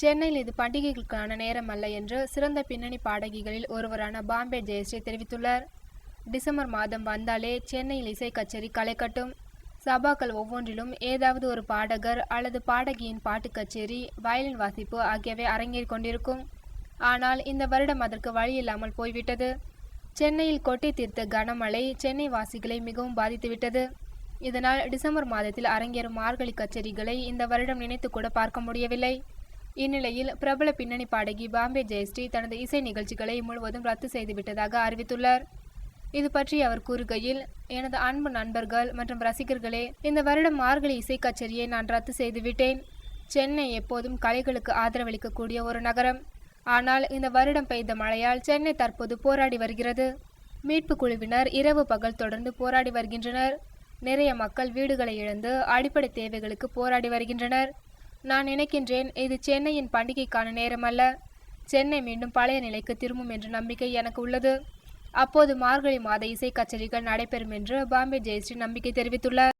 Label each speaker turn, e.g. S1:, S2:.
S1: சென்னையில் இது பண்டிகைகளுக்கான நேரம் அல்ல என்று சிறந்த பின்னணி பாடகிகளில் ஒருவரான பாம்பே ஜெயஸ்ரீ தெரிவித்துள்ளார். டிசம்பர் மாதம் வந்தாலே சென்னையில் இசை கச்சேரி களை கட்டும். சபாக்கள் ஒவ்வொன்றிலும் ஏதாவது ஒரு பாடகர் அல்லது பாடகியின் பாட்டு கச்சேரி, வயலின் வாசிப்பு ஆகியவை அரங்கேறிக் கொண்டிருக்கும். ஆனால் இந்த வருடம் அதற்கு வழியில்லாமல் போய்விட்டது. சென்னையில் கொட்டி தீர்த்த கனமழை சென்னை வாசிகளை மிகவும் பாதித்துவிட்டது. இதனால் டிசம்பர் மாதத்தில் அரங்கேறும் மார்கழி கச்சேரிகளை இந்த வருடம் நினைத்து கூட பார்க்க முடியவில்லை. இந்நிலையில் பிரபல பின்னணி பாடகி பாம்பே ஜெயஸ்ரீ தனது இசை நிகழ்ச்சிகளை முழுவதும் ரத்து செய்துவிட்டதாக அறிவித்துள்ளார். இது பற்றி அவர் கூறுகையில், எனது அன்பு நண்பர்கள் மற்றும் ரசிகர்களே, இந்த வருடம் மார்கழி இசை கச்சேரியை நான் ரத்து செய்துவிட்டேன். சென்னை எப்போதும் கலைகளுக்கு ஆதரவளிக்கக்கூடிய ஒரு நகரம். ஆனால் இந்த வருடம் பெய்த மழையால் சென்னை தற்போது போராடி வருகிறது. மீட்பு குழுவினர் இரவு பகல் தொடர்ந்து போராடி வருகின்றனர். நிறைய மக்கள் வீடுகளை இழந்து அடிப்படை தேவைகளுக்கு போராடி வருகின்றனர். நான் நினைக்கின்றேன், இது சென்னையின் பண்டிகைக்கான நேரம் அல்ல. சென்னை மீண்டும் பழைய நிலைக்கு திரும்பும் என்ற நம்பிக்கை எனக்கு உள்ளது. அப்போது மார்கழி மாத இசை கச்சேரிகள் நடைபெறும் என்று பாம்பே ஜெயஸ்ரீ நம்பிக்கை தெரிவித்துள்ளார்.